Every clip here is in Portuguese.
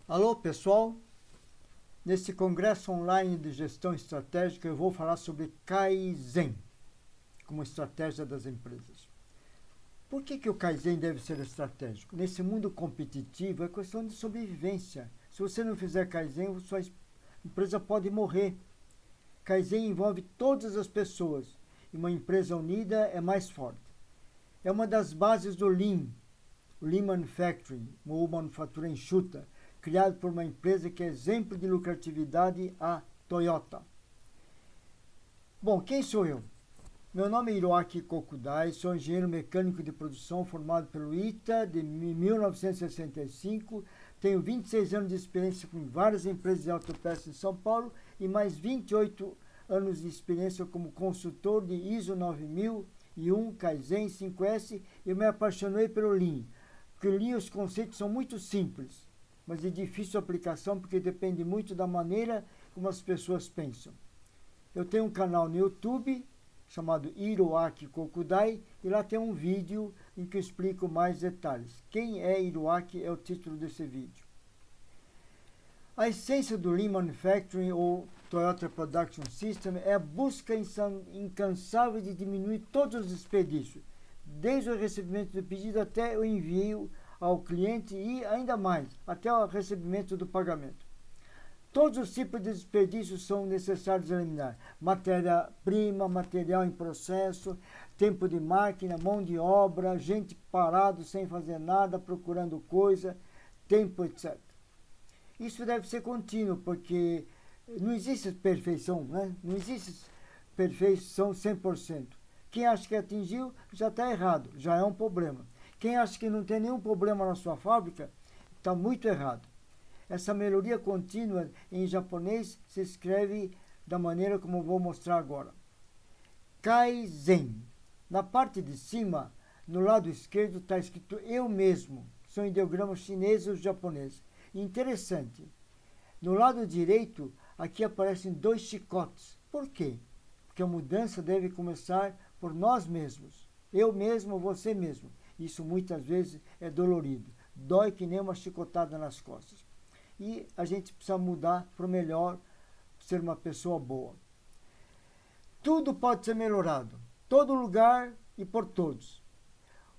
Alô, pessoal? Nesse congresso online de gestão estratégica eu vou falar sobre Kaizen como estratégia das empresas. Por que o Kaizen deve ser estratégico? Nesse mundo competitivo é questão de sobrevivência. Se você não fizer Kaizen, sua empresa pode morrer. Kaizen envolve todas as pessoas e uma empresa unida é mais forte. É uma das bases do Lean Manufacturing, ou manufatura enxuta, criado por uma empresa que é exemplo de lucratividade, a Toyota. Bom, quem sou eu? Meu nome é Hiroaki Kokudai, sou engenheiro mecânico de produção formado pelo ITA de 1965, tenho 26 anos de experiência com várias empresas de autopeças em São Paulo e mais 28 anos de experiência como consultor de ISO 9001, Kaizen 5S, e me apaixonei pelo Lean. Porque o Lean, os conceitos são muito simples, mas de difícil aplicação porque depende muito da maneira como as pessoas pensam. Eu tenho um canal no YouTube chamado Hiroaki Kokudai e lá tem um vídeo em que eu explico mais detalhes. Quem é Hiroaki é o título desse vídeo. A essência do Lean Manufacturing ou Toyota Production System é a busca incansável de diminuir todos os desperdícios, desde o recebimento do pedido até o envio ao cliente e, ainda mais, até o recebimento do pagamento. Todos os tipos de desperdícios são necessários eliminar. Matéria-prima, material em processo, tempo de máquina, mão de obra, gente parado sem fazer nada, procurando coisa, tempo, etc. Isso deve ser contínuo, porque não existe perfeição, né? Não existe perfeição 100%. Quem acha que atingiu já está errado, já é um problema. Quem acha que não tem nenhum problema na sua fábrica está muito errado. Essa melhoria contínua em japonês se escreve da maneira como vou mostrar agora. Kaizen. Na parte de cima, no lado esquerdo, está escrito eu mesmo. São ideogramas chineses ou japoneses. Interessante. No lado direito, aqui aparecem 2 chicotes. Por quê? Porque a mudança deve começar por nós mesmos. Eu mesmo, você mesmo. Isso muitas vezes é dolorido. Dói que nem uma chicotada nas costas. E a gente precisa mudar para o melhor, ser uma pessoa boa. Tudo pode ser melhorado. Todo lugar e por todos.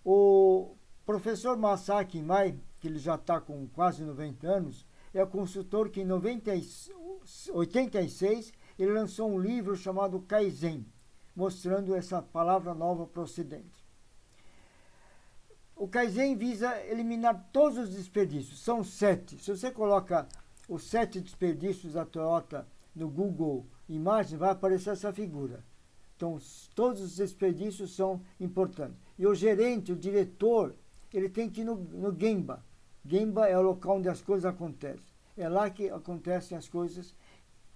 O professor Masaaki Imai, que ele já está com quase 90 anos, é o consultor que em 86 ele lançou um livro chamado Kaizen, mostrando essa palavra nova para o Ocidente. O Kaizen visa eliminar todos os desperdícios. São 7. Se você coloca os 7 desperdícios da Toyota no Google Imagens, vai aparecer essa figura. Então, todos os desperdícios são importantes. E o gerente, o diretor, ele tem que ir no Gemba. Gemba é o local onde as coisas acontecem. É lá que acontecem as coisas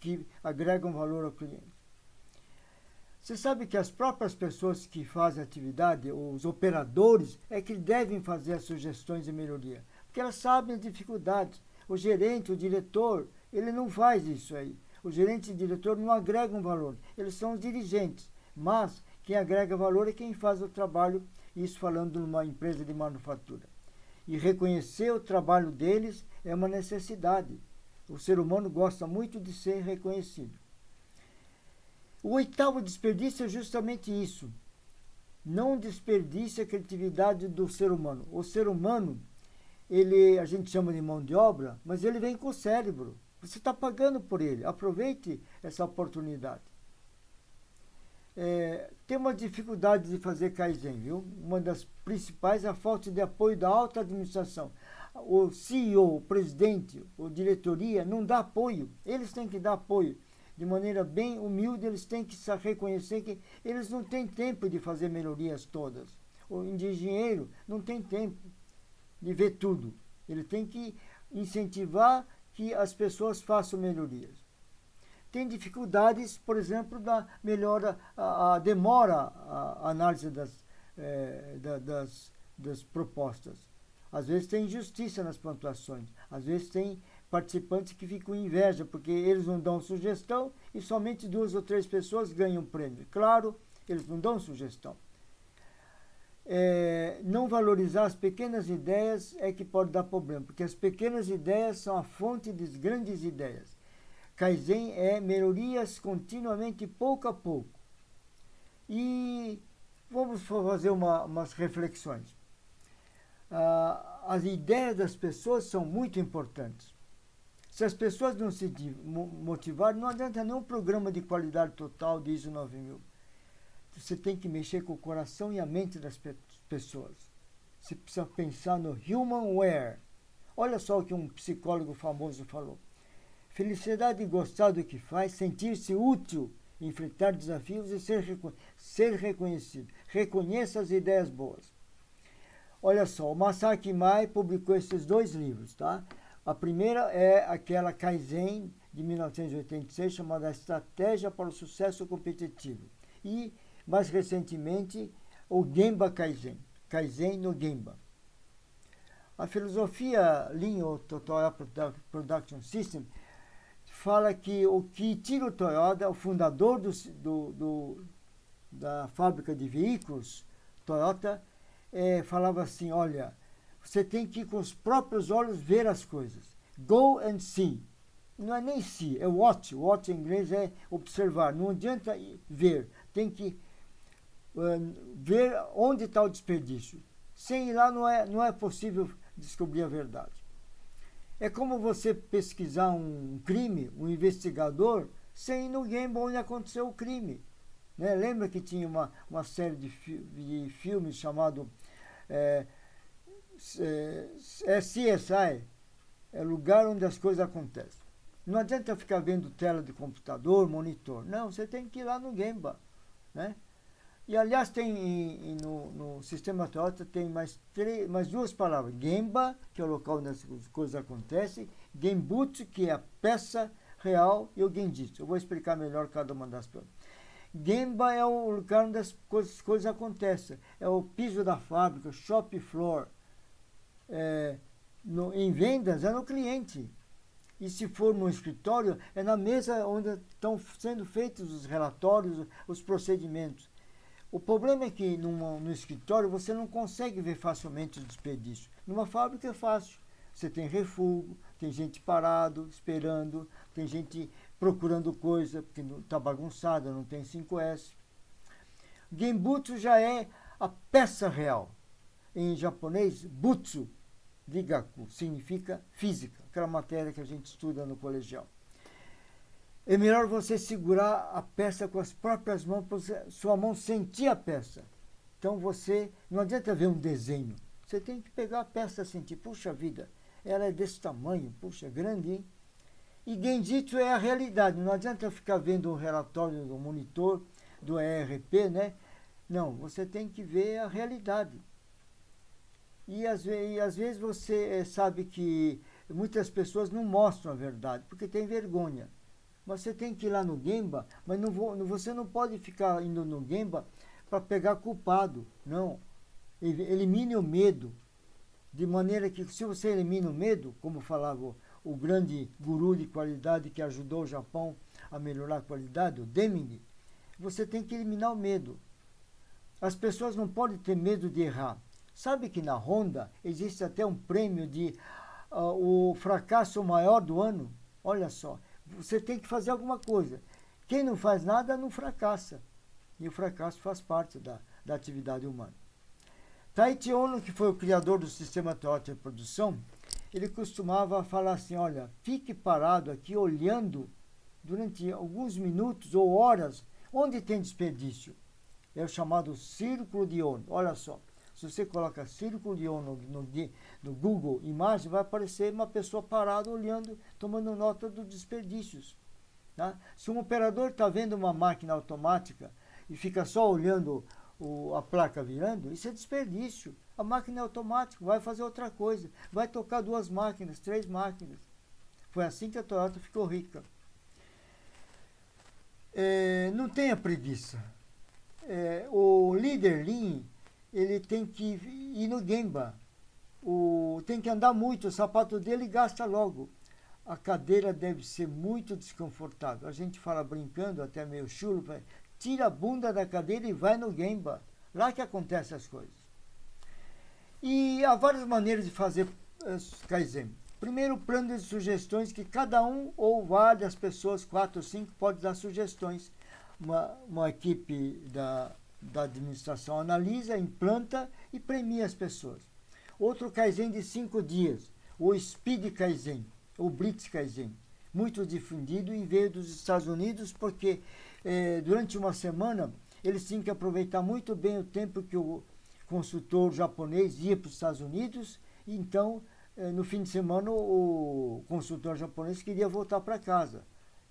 que agregam valor ao cliente. Você sabe que as próprias pessoas que fazem atividade, os operadores, é que devem fazer as sugestões de melhoria. Porque elas sabem as dificuldades. O gerente, o diretor, ele não faz isso aí. O gerente e o diretor não agregam valor. Eles são os dirigentes. Mas quem agrega valor é quem faz o trabalho, isso falando numa empresa de manufatura. E reconhecer o trabalho deles é uma necessidade. O ser humano gosta muito de ser reconhecido. O 8º desperdício é justamente isso. Não desperdice a criatividade do ser humano. O ser humano, a gente chama de mão de obra, mas ele vem com o cérebro. Você está pagando por ele. Aproveite essa oportunidade. Tem uma dificuldade de fazer Kaizen, viu? Uma das principais é a falta de apoio da alta administração. O CEO, o presidente, a diretoria não dá apoio. Eles têm que dar apoio. De maneira bem humilde, eles têm que reconhecer que eles não têm tempo de fazer melhorias todas. O engenheiro não tem tempo de ver tudo. Ele tem que incentivar que as pessoas façam melhorias. Tem dificuldades, por exemplo, da melhora, a demora, a análise das propostas. Às vezes tem injustiça nas pontuações, às vezes tem participantes que ficam com inveja, porque eles não dão sugestão e somente 2 ou 3 pessoas ganham prêmio. Claro, eles não dão sugestão. não valorizar as pequenas ideias é que pode dar problema, porque as pequenas ideias são a fonte das grandes ideias. Kaizen é melhorias continuamente, pouco a pouco. E vamos fazer umas reflexões. As ideias das pessoas são muito importantes. Se as pessoas não se motivarem, não adianta nenhum programa de qualidade total de ISO 9000. Você tem que mexer com o coração e a mente das pessoas. Você precisa pensar no humanware. Olha só o que um psicólogo famoso falou. Felicidade de gostar do que faz, sentir-se útil, enfrentar desafios e ser reconhecido. Reconheça as ideias boas. Olha só, o Masaaki Mai publicou esses 2 livros, tá? A primeira é aquela Kaizen de 1986, chamada Estratégia para o Sucesso Competitivo. E, mais recentemente, o Gemba Kaizen, Kaizen no Gemba. A filosofia Lean Toyota Production System fala que o Kiichiro Toyoda, o fundador da fábrica de veículos Toyota, falava assim, olha, você tem que ir com os próprios olhos ver as coisas. Go and see. Não é nem see, é watch. Watch em inglês é observar. Não adianta ver. Tem que ver onde está o desperdício. Sem ir lá não é possível descobrir a verdade. É como você pesquisar um crime, um investigador, sem ir no game onde aconteceu o crime. Né? Lembra que tinha uma série de filmes chamado CSI, é lugar onde as coisas acontecem. Não adianta ficar vendo tela de computador, monitor. Não, você tem que ir lá no Gemba. Né? E, aliás, tem no sistema Toyota tem mais 2 palavras. Gemba, que é o local onde as coisas acontecem. Genbutsu, que é a peça real. E o Genjitsu. Eu vou explicar melhor cada uma das coisas. Gemba é o lugar onde as coisas acontecem. É o piso da fábrica, o shop floor. Em vendas, é no cliente. E se for no escritório, é na mesa onde estão sendo feitos os relatórios, os procedimentos. O problema é que no escritório você não consegue ver facilmente o desperdício. Numa fábrica é fácil. Você tem refúgio, tem gente parado, esperando, tem gente procurando coisa, porque está bagunçada, não tem 5S. Genbutsu já é a peça real. Em japonês, butsu, Rigaku, significa física, aquela matéria que a gente estuda no colegial. É melhor você segurar a peça com as próprias mãos, para sua mão sentir a peça. Então não adianta ver um desenho. Você tem que pegar a peça e sentir, puxa vida, ela é desse tamanho, puxa, grande, hein? E Genjitsu é a realidade, não adianta ficar vendo o relatório do monitor, do ERP, né? Não, você tem que ver a realidade. E às vezes você sabe que muitas pessoas não mostram a verdade, porque tem vergonha. Mas você tem que ir lá no Gemba, mas você não pode ficar indo no Gemba para pegar culpado. Não. Elimine o medo. De maneira que, se você elimina o medo, como falava o grande guru de qualidade que ajudou o Japão a melhorar a qualidade, o Deming, você tem que eliminar o medo. As pessoas não podem ter medo de errar. Sabe que na Honda existe até um prêmio de o fracasso maior do ano? Olha só. Você tem que fazer alguma coisa. Quem não faz nada não fracassa. E o fracasso faz parte da atividade humana. Taiichi Ohno, que foi o criador do sistema Toyota de produção, ele costumava falar assim, olha, fique parado aqui olhando durante alguns minutos ou horas onde tem desperdício. É o chamado círculo de Ohno. Olha só, se você coloca círculo de Ohno no Google Imagem, vai aparecer uma pessoa parada olhando, tomando nota dos desperdícios. Tá? Se um operador está vendo uma máquina automática e fica só olhando a placa virando, isso é desperdício. A máquina é automática, vai fazer outra coisa. Vai tocar 2 máquinas, 3 máquinas. Foi assim que a Toyota ficou rica. Não tenha preguiça. O líder Lean, ele tem que ir no Gemba. Tem que andar muito, o sapato dele gasta logo. A cadeira deve ser muito desconfortável. A gente fala brincando, até meio chulo, tira a bunda da cadeira e vai no Gemba. Lá que acontecem as coisas. E há várias maneiras de fazer Kaizen. Primeiro, plano de sugestões que cada um ou várias pessoas, 4 ou 5, pode dar sugestões. Uma equipe da administração analisa, implanta e premia as pessoas. Outro Kaizen de 5 dias, o Speed Kaizen, ou Blitz Kaizen, muito difundido e veio dos Estados Unidos porque durante uma semana eles tinham que aproveitar muito bem o tempo que o consultor japonês ia para os Estados Unidos, e então no fim de semana o consultor japonês queria voltar para casa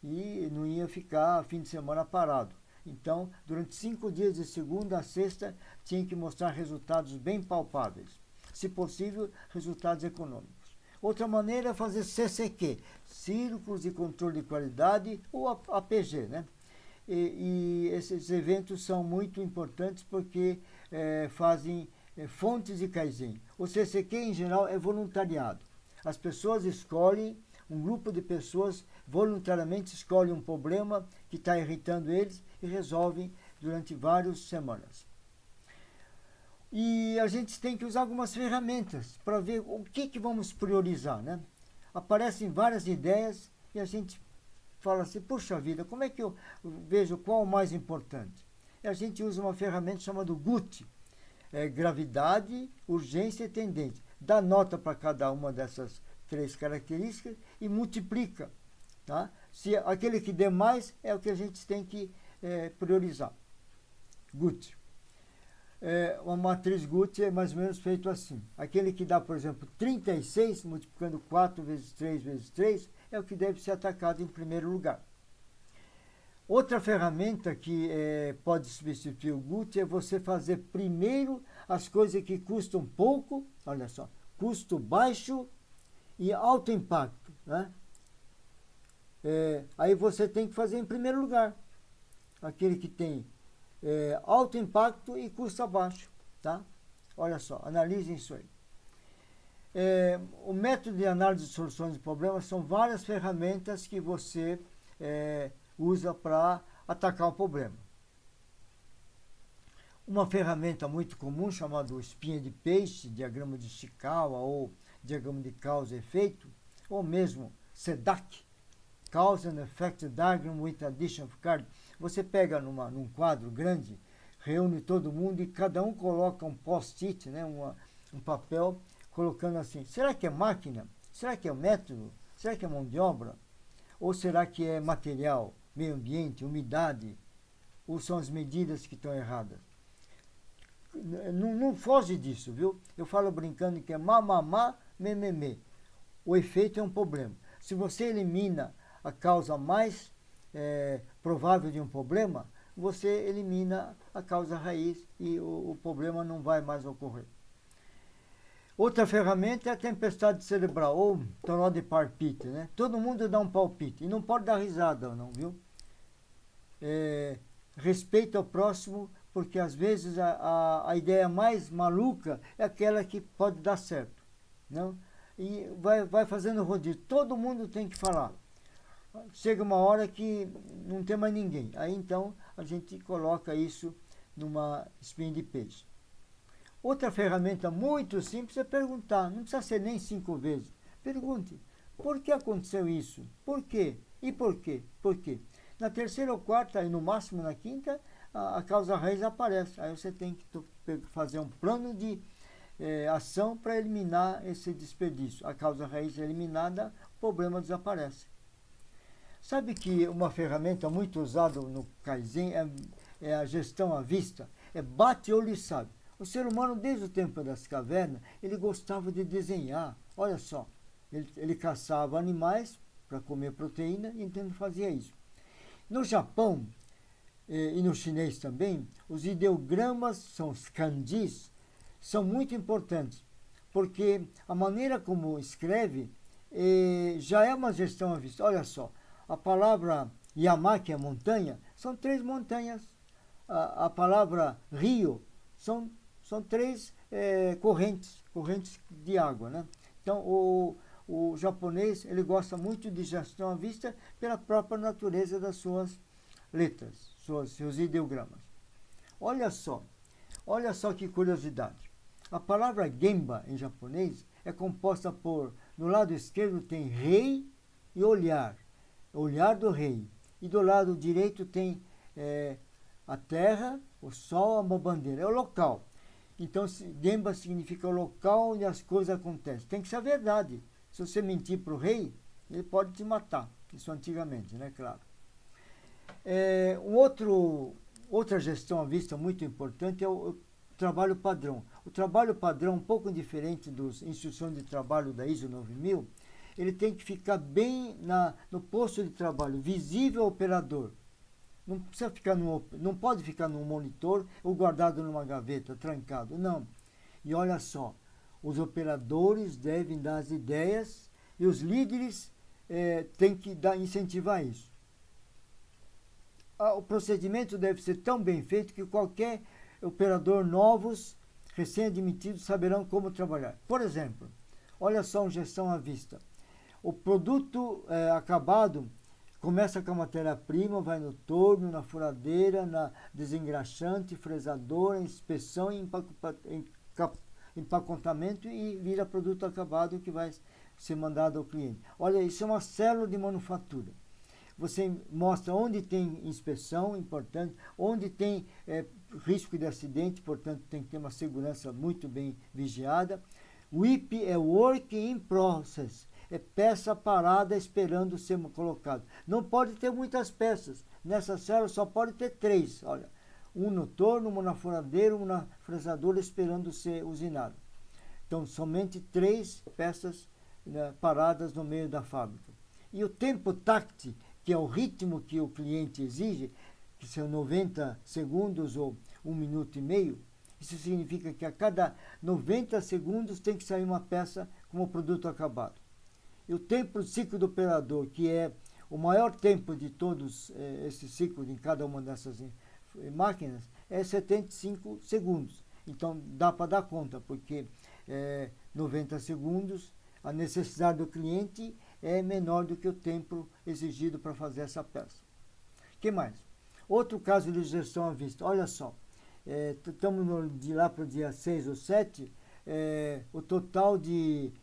e não ia ficar fim de semana parado. Então, durante 5 dias, de segunda a sexta, tinha que mostrar resultados bem palpáveis. Se possível, resultados econômicos. Outra maneira é fazer CCQ, Círculos de Controle de Qualidade, ou APG, né? E esses eventos são muito importantes porque fazem fontes de Kaizen. O CCQ, em geral, é voluntariado. As pessoas escolhem, um grupo de pessoas voluntariamente escolhe um problema que está irritando eles e resolvem durante várias semanas. E a gente tem que usar algumas ferramentas para ver o que vamos priorizar, né? Aparecem várias ideias e a gente fala assim, puxa vida, como é que eu vejo qual o mais importante? E a gente usa uma ferramenta chamada GUT, gravidade, urgência e tendência. Dá nota para cada uma dessas 3 características e multiplica. Tá? Se aquele que dê mais é o que a gente tem que priorizar. GUT. Uma matriz GUT é mais ou menos feito assim. Aquele que dá, por exemplo, 36, multiplicando 4 vezes 3 vezes 3, é o que deve ser atacado em primeiro lugar. Outra ferramenta que pode substituir o GUT é você fazer primeiro as coisas que custam pouco, olha só, custo baixo e alto impacto. Né? Aí você tem que fazer em primeiro lugar aquele que tem alto impacto e custo baixo. Tá? Olha só, analisem isso aí. O método de análise de soluções de problemas são várias ferramentas que você usa para atacar o problema. Uma ferramenta muito comum chamada espinha de peixe, diagrama de Ishikawa ou diagrama de causa e efeito, ou mesmo SEDAC, Cause and Effect Diagram with Addition of Card. Você pega num quadro grande, reúne todo mundo e cada um coloca um post-it, né, um papel, colocando assim, será que é máquina? Será que é método? Será que é mão de obra? Ou será que é material, meio ambiente, umidade? Ou são as medidas que estão erradas? Não foge disso, viu? Eu falo brincando que é mamamá, mememe. O efeito é um problema. Se você elimina a causa mais provável de um problema, você elimina a causa raiz e o problema não vai mais ocorrer. Outra ferramenta é a tempestade cerebral, ou toró de palpite, né? Todo mundo dá um palpite, e não pode dar risada, não, viu? Respeito ao próximo, porque às vezes a ideia mais maluca é aquela que pode dar certo, não? E vai fazendo rodízio, todo mundo tem que falar. Chega uma hora que não tem mais ninguém, aí então a gente coloca isso numa espinha de peixe. Outra ferramenta muito simples é perguntar, não precisa ser nem 5 vezes. Pergunte, por que aconteceu isso? Por quê? E por quê? Por quê? Na terceira ou quarta, e no máximo na quinta, a causa raiz aparece. Aí você tem que fazer um plano de ação para eliminar esse desperdício. A causa raiz é eliminada, o problema desaparece. Sabe que uma ferramenta muito usada no Kaizen é a gestão à vista? É bate, olho e sabe. O ser humano, desde o tempo das cavernas, ele gostava de desenhar. Olha só, ele caçava animais para comer proteína e então ele fazia isso. No Japão e no chinês também, os ideogramas, são os kanjis, são muito importantes, porque a maneira como escreve já é uma gestão à vista. Olha só, a palavra Yama, que é montanha, são 3 montanhas. A palavra rio são 3 correntes de água, né? Então, o japonês ele gosta muito de gestão à vista pela própria natureza das suas letras, seus ideogramas. Olha só que curiosidade. A palavra Gemba, em japonês, é composta por, no lado esquerdo tem rei e olhar do rei. E do lado direito tem a terra, o sol, uma bandeira. É o local. Então, Gemba significa o local onde as coisas acontecem. Tem que ser a verdade. Se você mentir para o rei, ele pode te matar. Isso antigamente, né? Claro. Outra gestão à vista muito importante é o trabalho padrão. O trabalho padrão, um pouco diferente das instruções de trabalho da ISO 9000, ele tem que ficar bem no posto de trabalho, visível ao operador. Não precisa ficar não pode ficar num monitor ou guardado numa gaveta, trancado. Não. E olha só, os operadores devem dar as ideias e os líderes têm que incentivar isso. O procedimento deve ser tão bem feito que qualquer operador novos, recém-admitidos, saberão como trabalhar. Por exemplo, olha só uma gestão à vista. O produto acabado começa com a matéria-prima, vai no torno, na furadeira, na desengraxante, fresadora, inspeção, empacotamento e vira produto acabado que vai ser mandado ao cliente. Olha, isso é uma célula de manufatura. Você mostra onde tem inspeção, importante, onde tem risco de acidente, portanto tem que ter uma segurança muito bem vigiada. WIP é Work in Process, é peça parada esperando ser colocada. Não pode ter muitas peças, nessa célula só pode ter 3, olha, um no torno, um na furadeira, um na fresadora esperando ser usinado. Então somente 3 peças paradas no meio da fábrica. E o tempo TACT, que é o ritmo que o cliente exige, que são 90 segundos ou 1 minuto e meio, isso significa que a cada 90 segundos tem que sair uma peça como produto acabado. E o tempo de ciclo do operador, que é o maior tempo de todos esses ciclos em cada uma dessas máquinas, é 75 segundos. Então dá para dar conta, porque 90 segundos, a necessidade do cliente é menor do que o tempo exigido para fazer essa peça. O que mais? Outro caso de gestão à vista. Olha só, estamos de lá para o dia 6 ou 7, o total de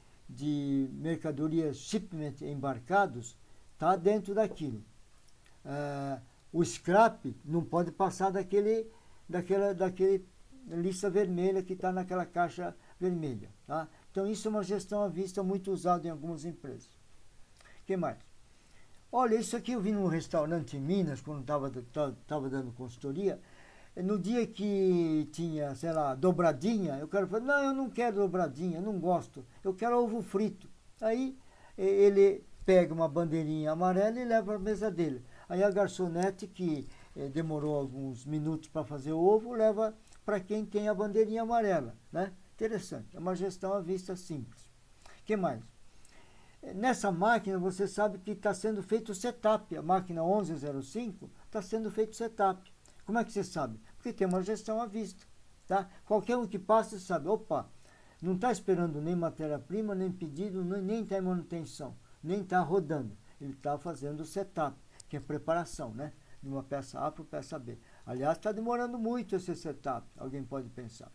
mercadorias shipment embarcados está dentro daquilo. O scrap não pode passar daquele lista vermelha que está naquela caixa vermelha. Tá? Então isso é uma gestão à vista muito usada em algumas empresas. O que mais? Olha, isso aqui eu vi num restaurante em Minas, quando estava dando consultoria. No dia que tinha, sei lá, dobradinha, o cara falou, não, eu não quero dobradinha, não gosto, eu quero ovo frito. Aí ele pega uma bandeirinha amarela e leva para a mesa dele. Aí a garçonete, que demorou alguns minutos para fazer o ovo, leva para quem tem a bandeirinha amarela. Né? Interessante, é uma gestão à vista simples. O que mais? Nessa máquina você sabe que está sendo feito o setup, a máquina 1105 está sendo feito o setup. Como é que você sabe? Porque tem uma gestão à vista. Tá? Qualquer um que passa sabe, opa, não está esperando nem matéria-prima, nem pedido, nem está em manutenção, nem está rodando. Ele está fazendo o setup, que é preparação, né? De uma peça A para peça B. Aliás, está demorando muito esse setup, alguém pode pensar.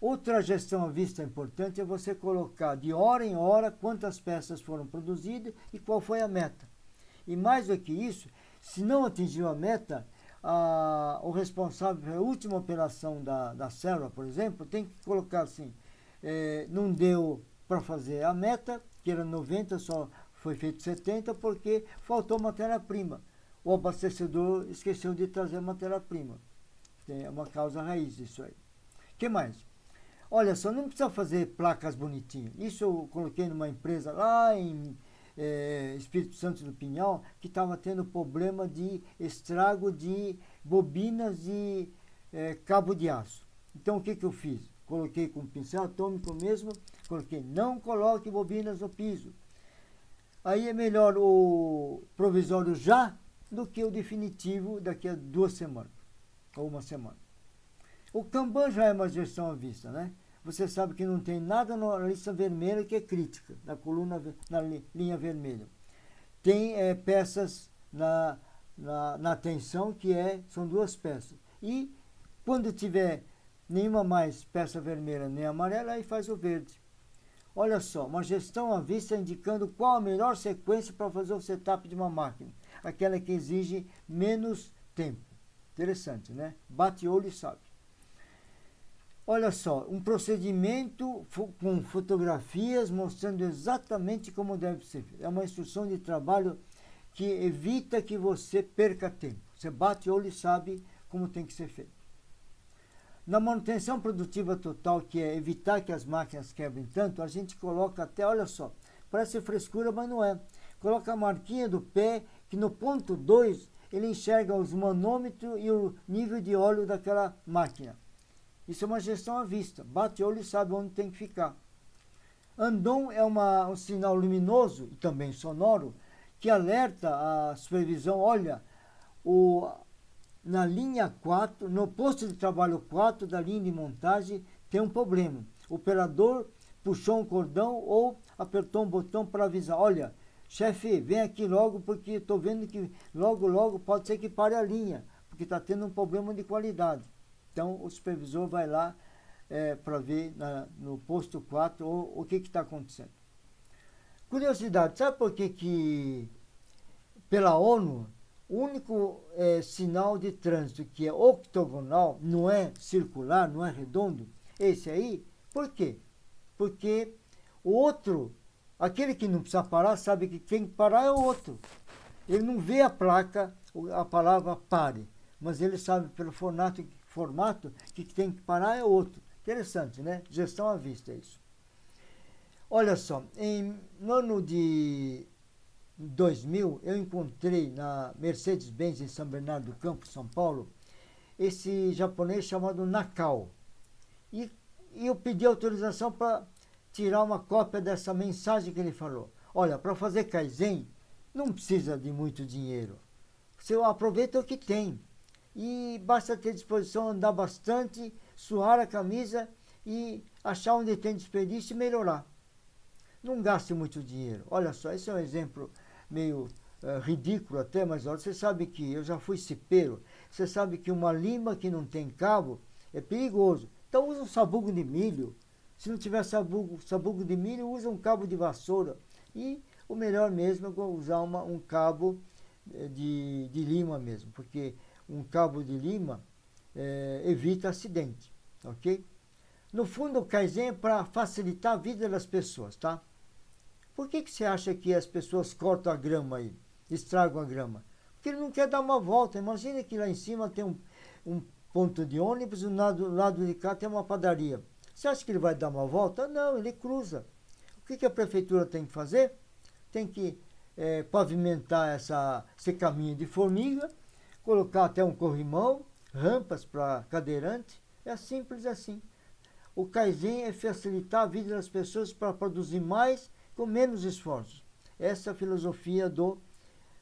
Outra gestão à vista importante é você colocar de hora em hora quantas peças foram produzidas e qual foi a meta. E mais do que isso, se não atingiu a meta, o responsável pela última operação da célula, por exemplo, tem que colocar assim, não deu para fazer a meta, que era 90, só foi feito 70, porque faltou matéria-prima. O abastecedor esqueceu de trazer matéria-prima. É uma causa raiz isso aí. O que mais? Olha só, não precisa fazer placas bonitinhas. Isso eu coloquei numa empresa lá em Espírito Santo do Pinhal, que estava tendo problema de estrago de bobinas de cabo de aço. Então o que eu fiz? Coloquei com pincel atômico mesmo, coloquei, não coloque bobinas no piso. Aí é melhor o provisório já do que o definitivo daqui a 2 semanas, ou 1 semana. O Kanban já é uma gestão à vista, né? Você sabe que não tem nada na lista vermelha que é crítica, na linha vermelha. Tem peças na atenção, que são 2 peças. E quando tiver nenhuma mais peça vermelha nem amarela, aí faz o verde. Olha só, uma gestão à vista indicando qual a melhor sequência para fazer o setup de uma máquina. Aquela que exige menos tempo. Interessante, né? Bate olho e sabe. Olha só, um procedimento com fotografias mostrando exatamente como deve ser feito. É uma instrução de trabalho que evita que você perca tempo. Você bate olho e sabe como tem que ser feito. Na manutenção produtiva total, que é evitar que as máquinas quebrem tanto, a gente coloca até, olha só, parece frescura, mas não é. Coloca a marquinha do pé, que no ponto 2 ele enxerga os manômetros e o nível de óleo daquela máquina. Isso é uma gestão à vista. Bate olho e sabe onde tem que ficar. Andon é um sinal luminoso e também sonoro que alerta a supervisão, olha, na linha 4, no posto de trabalho 4 da linha de montagem tem um problema. O operador puxou um cordão ou apertou um botão para avisar, olha, chefe, vem aqui logo porque estou vendo que logo pode ser que pare a linha, porque está tendo um problema de qualidade. Então o supervisor vai lá para ver no posto 4 o que está acontecendo. Curiosidade, sabe por que pela ONU o único sinal de trânsito que é octogonal, não é circular, não é redondo, esse aí, por quê? Porque o outro, aquele que não precisa parar, sabe que tem que parar é o outro. Ele não vê a placa, a palavra pare, mas ele sabe pelo formato que tem que parar é o outro. Interessante, né? Gestão à vista, é isso. Olha só, no ano de 2000, eu encontrei na Mercedes-Benz em São Bernardo do Campo, São Paulo, esse japonês chamado Nakao. E eu pedi autorização para tirar uma cópia dessa mensagem que ele falou. Olha, para fazer Kaizen, não precisa de muito dinheiro. Você aproveita o que tem. E basta ter disposição, andar bastante, suar a camisa e achar onde tem desperdício e melhorar. Não gaste muito dinheiro. Olha só, esse é um exemplo meio ridículo até, mas olha, você sabe que eu já fui cipeiro, você sabe que uma lima que não tem cabo é perigoso. Então usa um sabugo de milho. Se não tiver sabugo de milho, usa um cabo de vassoura. E o melhor mesmo é usar um cabo de lima mesmo, porque um cabo de lima evita acidente, ok? No fundo, o Kaizen é para facilitar a vida das pessoas, tá? Por que você acha que as pessoas cortam a grama aí, estragam a grama? Porque ele não quer dar uma volta. Imagina que lá em cima tem um ponto de ônibus e do lado de cá tem uma padaria. Você acha que ele vai dar uma volta? Não, ele cruza. O que a prefeitura tem que fazer? Tem que pavimentar esse caminho de formiga, colocar até um corrimão, rampas para cadeirante. É simples assim. O Kaizen é facilitar a vida das pessoas para produzir mais com menos esforços. Essa é a filosofia do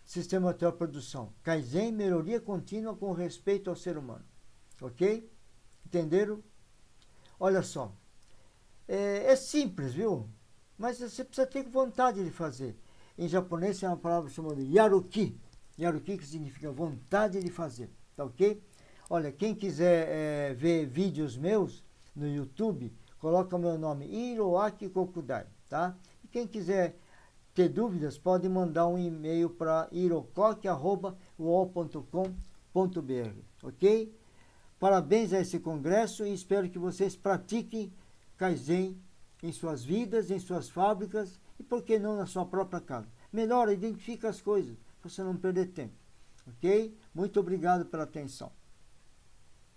sistema de produção. Kaizen, melhoria contínua com respeito ao ser humano. Ok? Entenderam? Olha só. É simples, viu? Mas você precisa ter vontade de fazer. Em japonês tem uma palavra chamada yaruki. Yaruki que significa vontade de fazer. Tá ok? Olha, quem quiser ver vídeos meus no YouTube, coloca o meu nome, Hiroaki Kokudai, tá? E quem quiser ter dúvidas, pode mandar um e-mail para hirokoki@uol.com.br, ok? Parabéns a esse congresso e espero que vocês pratiquem Kaizen em suas vidas, em suas fábricas e, por que não, na sua própria casa. Melhor, identifica as coisas, para você não perder tempo, ok? Muito obrigado pela atenção.